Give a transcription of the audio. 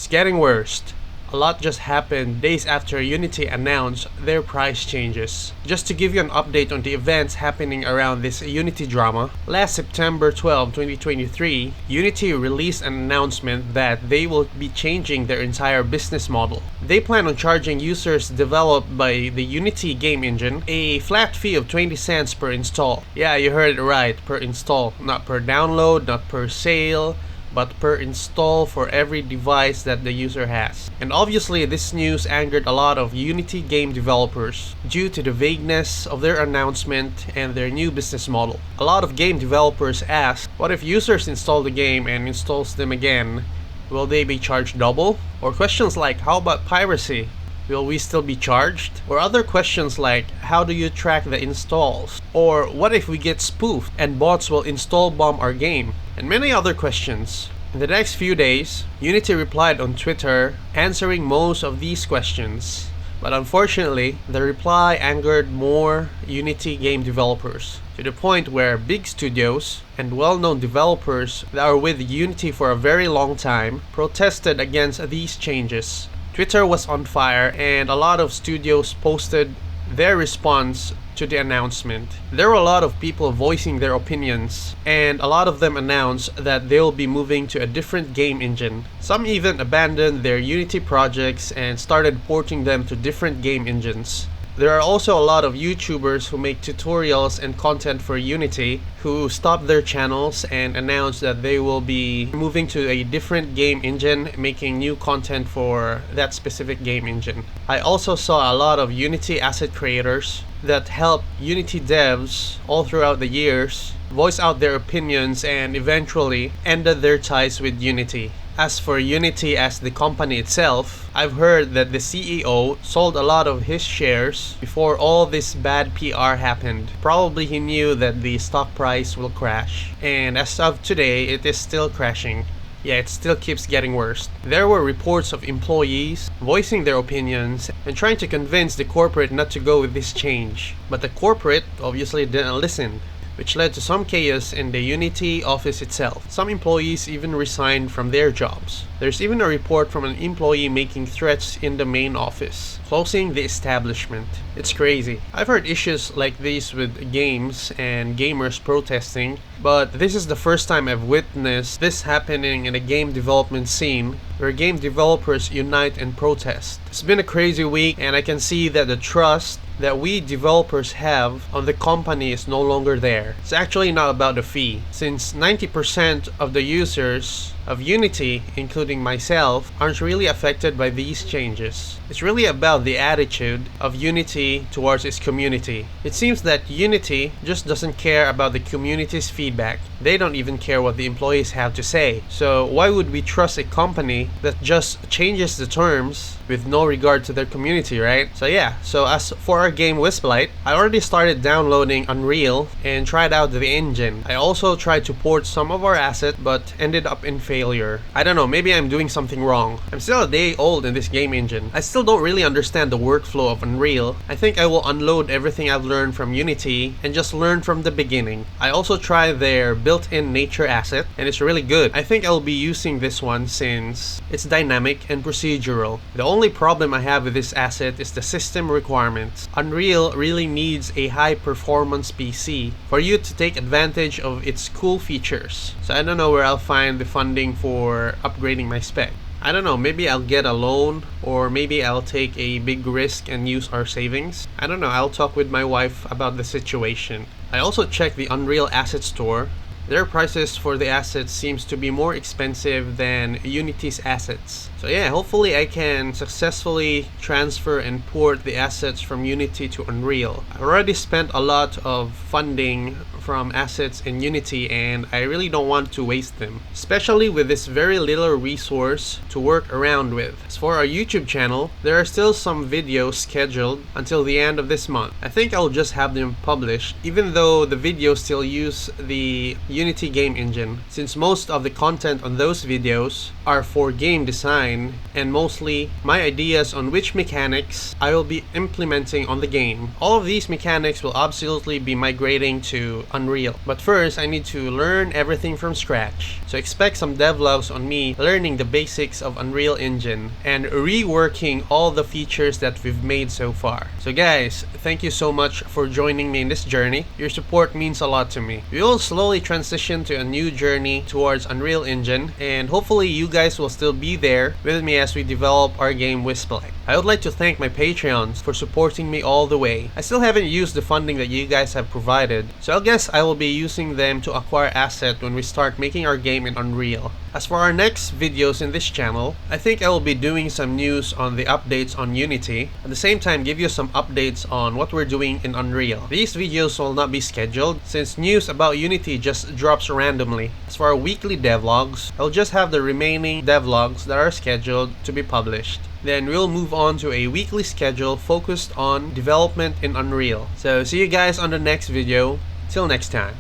It's getting worse. A lot just happened days after Unity announced their price changes. Just to give you an update on the events happening around this Unity drama, last September 12, 2023, Unity released an announcement that they will be changing their entire business model. They plan on charging users developed by the Unity game engine a flat fee of 20 cents per install. Yeah, you heard it right, per install, not per download, not per sale, but per install for every device that the user has. And obviously this news angered a lot of Unity game developers due to the vagueness of their announcement and their new business model. A lot of game developers asked, what if users install the game and installs them again? Will they be charged double? Or questions like, how about piracy? Will we still be charged? Or other questions like, how do you track the installs? Or what if we get spoofed and bots will install bomb our game? And many other questions. In the next few days, Unity replied on Twitter, answering most of these questions. But unfortunately, the reply angered more Unity game developers, to the point where big studios and well-known developers that are with Unity for a very long time protested against these changes. Twitter was on fire and a lot of studios posted their response to the announcement. There were a lot of people voicing their opinions, and a lot of them announced that they'll be moving to a different game engine. Some even abandoned their Unity projects and started porting them to different game engines. There are also a lot of YouTubers who make tutorials and content for Unity who stopped their channels and announced that they will be moving to a different game engine, making new content for that specific game engine. I also saw a lot of Unity asset creators that help Unity devs all throughout the years voice out their opinions and eventually ended their ties with Unity. As for Unity as the company itself, I've heard that the CEO sold a lot of his shares before all this bad PR happened. Probably he knew that the stock price will crash. And as of today, it is still crashing. Yeah, it still keeps getting worse. There were reports of employees voicing their opinions and trying to convince the corporate not to go with this change. But the corporate obviously didn't listen, which led to some chaos in the Unity office itself. Some employees even resigned from their jobs. There's even a report from an employee making threats in the main office, closing the establishment. It's crazy. I've heard issues like these with games and gamers protesting, but this is the first time I've witnessed this happening in a game development scene where game developers unite and protest. It's been a crazy week, and I can see that the trust that we developers have on the company is no longer there. It's actually not about the fee, since 90% of the users of Unity, including myself, aren't really affected by these changes. It's really about the attitude of Unity towards its community. It seems that Unity just doesn't care about the community's feedback. They don't even care what the employees have to say. So why would we trust a company that just changes the terms with no regard to their community, right? So yeah, so as for our game Wisplight, I already started downloading Unreal and tried out the engine. I also tried to port some of our assets but ended up in failure. I don't know, maybe I'm doing something wrong. I'm still a day old in this game engine. I still don't really understand the workflow of Unreal. I think I will unload everything I've learned from Unity and just learn from the beginning. I also tried their built-in nature asset and it's really good. I think I'll be using this one since it's dynamic and procedural. The only problem I have with this asset is the system requirements. Unreal really needs a high performance PC for you to take advantage of its cool features. So I don't know where I'll find the funding for upgrading my spec. I don't know, maybe I'll get a loan or maybe I'll take a big risk and use our savings. I don't know, I'll talk with my wife about the situation. I also checked the Unreal Asset Store. Their prices for the assets seems to be more expensive than Unity's assets. So yeah, hopefully I can successfully transfer and port the assets from Unity to Unreal. I already spent a lot of funding from assets in Unity and I really don't want to waste them, especially with this very little resource to work around with. As for our YouTube channel, there are still some videos scheduled until the end of this month. I think I'll just have them published, even though the videos still use the Unity game engine, since most of the content on those videos are for game design and mostly my ideas on which mechanics I will be implementing on the game. All of these mechanics will absolutely be migrating to Unreal, but first I need to learn everything from scratch. So expect some devlogs on me learning the basics of Unreal Engine and reworking all the features that we've made so far. So guys, thank you so much for joining me in this journey. Your support means a lot to me. We will slowly transition to a new journey towards Unreal Engine, and hopefully you guys will still be there with me as we develop our game Wisplight. I would like to thank my Patreons for supporting me all the way. I still haven't used the funding that you guys have provided, so I guess I will be using them to acquire assets when we start making our game in Unreal. As for our next videos in this channel, I think I will be doing some news on the updates on Unity, at the same time give you some updates on what we're doing in Unreal. These videos will not be scheduled since news about Unity just drops randomly. As for our weekly devlogs, I'll just have the remaining devlogs that are scheduled to be published. Then we'll move on to a weekly schedule focused on development in Unreal. So see you guys on the next video. Till next time.